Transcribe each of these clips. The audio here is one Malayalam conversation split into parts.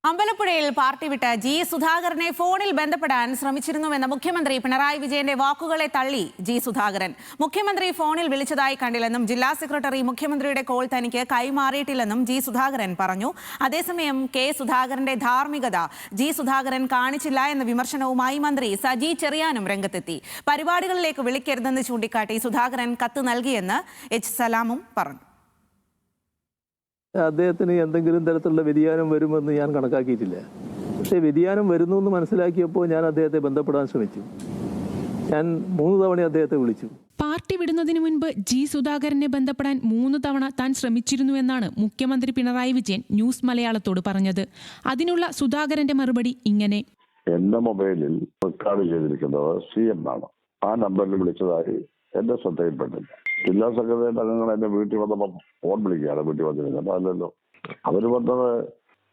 അമ്പലപ്പുഴയിൽ പാർട്ടി വിട്ട് ജി സുധാകരനെ ഫോണിൽ ബന്ധപ്പെടാൻ ശ്രമിച്ചിരുന്നുവെന്ന മുഖ്യമന്ത്രി പിണറായി വിജയന്റെ വാക്കുകളെ തള്ളി ജി സുധാകരൻ. മുഖ്യമന്ത്രി ഫോണിൽ വിളിച്ചതായി കണ്ടില്ലെന്നും ജില്ലാ സെക്രട്ടറി മുഖ്യമന്ത്രിയുടെ കോൾ തനിക്ക് കൈമാറിയിട്ടില്ലെന്നും ജി സുധാകരൻ പറഞ്ഞു. അതേസമയം കെ സുധാകരന്റെ ധാർമ്മികത ജി സുധാകരൻ കാണിച്ചില്ല എന്ന വിമർശനവുമായി മന്ത്രി സജി ചെറിയാനും രംഗത്തെത്തി. പരിപാടികളിലേക്ക് വിളിക്കരുതെന്ന് ചൂണ്ടിക്കാട്ടി സുധാകരൻ കത്ത് നൽകിയെന്ന് എച്ച് സലാമും പറഞ്ഞു. അദ്ദേഹത്തിന് എന്തെങ്കിലും തരത്തിലുള്ള വ്യതിയാനം വരുമെന്ന് ഞാൻ കണക്കാക്കിയിട്ടില്ല. പക്ഷേ വ്യതിയാനം വരുന്നു എന്ന് മനസ്സിലാക്കിയപ്പോൾ ഞാൻ അദ്ദേഹത്തെ ബന്ധപ്പെടാൻ ശ്രമിച്ചു. ഞാൻ 3 തവണ അദ്ദേഹത്തെ വിളിച്ചു. പാർട്ടി വിടുന്നതിന് മുൻപ് ജി സുധാകരനെ ബന്ധപ്പെടാൻ 3 തവണ താൻ ശ്രമിച്ചിരുന്നുവെന്നാണ് മുഖ്യമന്ത്രി പിണറായി വിജയൻ ന്യൂസ് മലയാളത്തോട് പറഞ്ഞത്. അതിനുള്ള സുധാകരന്റെ മറുപടി ഇങ്ങനെ: എന്റെ മൊബൈലിൽ റെക്കോർഡ് ചെയ്തിരിക്കുന്നത് CM ആണ്. ആ നമ്പറിൽ വിളിച്ചതായി എന്റെ ശ്രദ്ധയിൽപ്പെട്ടില്ല. ജില്ലാ സെക്രട്ടറിയുടെ അംഗങ്ങൾ എന്റെ വീട്ടിൽ വന്നപ്പോൾ ഫോൺ വിളിക്കുകയാണ്. വീട്ടിൽ വന്നിരുന്നത് അല്ലല്ലോ. അവര് വന്നത്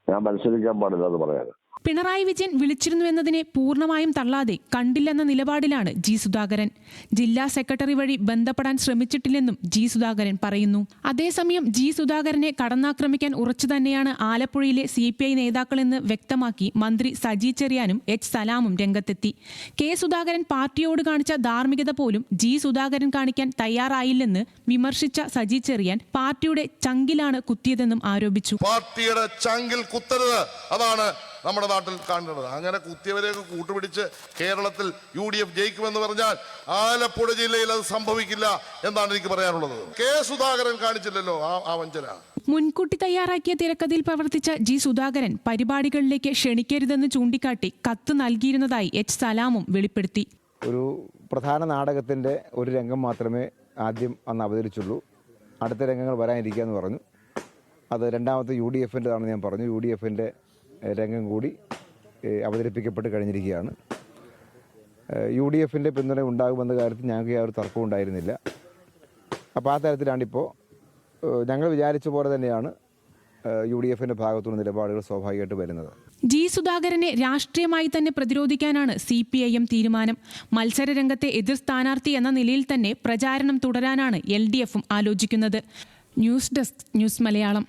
ഞാൻ മത്സരിക്കാൻ പാടില്ല എന്ന് പറയാറ്. പിണറായി വിജയൻ വിളിച്ചിരുന്നുവെന്നതിനെ പൂർണ്ണമായും തള്ളാതെ കണ്ടില്ലെന്ന നിലപാടിലാണ് ജി സുധാകരൻ. ജില്ലാ സെക്രട്ടറി വഴി ബന്ധപ്പെടാൻ ശ്രമിച്ചിട്ടില്ലെന്നും ജി സുധാകരൻ പറയുന്നു. അതേസമയം ജി സുധാകരനെ കടന്നാക്രമിക്കാൻ ഉറച്ചു തന്നെയാണ് ആലപ്പുഴയിലെ CPI നേതാക്കളെന്ന് വ്യക്തമാക്കി മന്ത്രി സജി ചെറിയാനും എച്ച് സലാമും രംഗത്തെത്തി. കെ സുധാകരൻ പാർട്ടിയോട് കാണിച്ച ധാർമ്മികത പോലും ജി സുധാകരൻ കാണിക്കാൻ തയ്യാറായില്ലെന്ന് വിമർശിച്ച സജി ചെറിയാൻ പാർട്ടിയുടെ ചങ്കിലാണ് കുത്തിയതെന്നും ആരോപിച്ചു. പാർട്ടിയുടെ ചങ്കിൽ കുത്തരുത്, അതാണ് നമ്മുടെ നാട്ടിൽ കാണുന്നത്. അങ്ങനെ കുത്തിയവരെയൊക്കെ കൂട്ടുപിടിച്ച് കേരളത്തിൽ UDF ജയിക്കുമെന്ന് പറഞ്ഞാൽ ആലപ്പുഴ ജില്ലയിൽ അത് സംഭവിക്കില്ല എന്നാണ് എനിക്ക് പറയാനുള്ളത്. കെ സുധാകരൻ കാണിച്ചില്ലല്ലോ ആ വഞ്ചന. മുൻകൂട്ടി തയ്യാറാക്കിയ തിരക്കഥയിൽ പ്രവർത്തിച്ച ജി സുധാകരൻ പരിപാടികളിലേക്ക് ക്ഷണിക്കരുതെന്ന് ചൂണ്ടിക്കാട്ടി കത്ത് നൽകിയിരുന്നതായി എച്ച് സലാമും വെളിപ്പെടുത്തി. ഒരു പ്രധാന നാടകത്തിൻ്റെ ഒരു രംഗം മാത്രമേ ആദ്യം അന്ന് അവതരിച്ചുള്ളൂ. അടുത്ത രംഗങ്ങൾ വരാനിരിക്കുക എന്ന് പറഞ്ഞു. അത് രണ്ടാമത്തെ UDFൻ്റെതാണെന്ന് ഞാൻ പറഞ്ഞു. UDFൻ്റെ രംഗം കൂടി അവതരിപ്പിക്കപ്പെട്ട് കഴിഞ്ഞിരിക്കുകയാണ്. UDFൻ്റെ പിന്തുണ ഉണ്ടാകുമെന്ന കാര്യത്തിൽ ഞങ്ങൾക്ക് യാതൊരു തർക്കവും ഉണ്ടായിരുന്നില്ല. അപ്പോൾ ആ തരത്തിലാണിപ്പോൾ ഞങ്ങൾ വിചാരിച്ച പോലെ തന്നെയാണ് UDFൻ്റെ ഭാഗത്തുനിന്ന് നിലപാടുകൾ സ്വാഭാവികമായിട്ട് വരുന്നത്. ജി സുധാകരനെ രാഷ്ട്രീയമായി തന്നെ പ്രതിരോധിക്കാനാണ് CPIM തീരുമാനം. മത്സര രംഗത്തെ എതിർ സ്ഥാനാർത്ഥി എന്ന നിലയിൽ തന്നെ പ്രചാരണം തുടരാനാണ് LDFും ആലോചിക്കുന്നത്. News desk news Malayalam.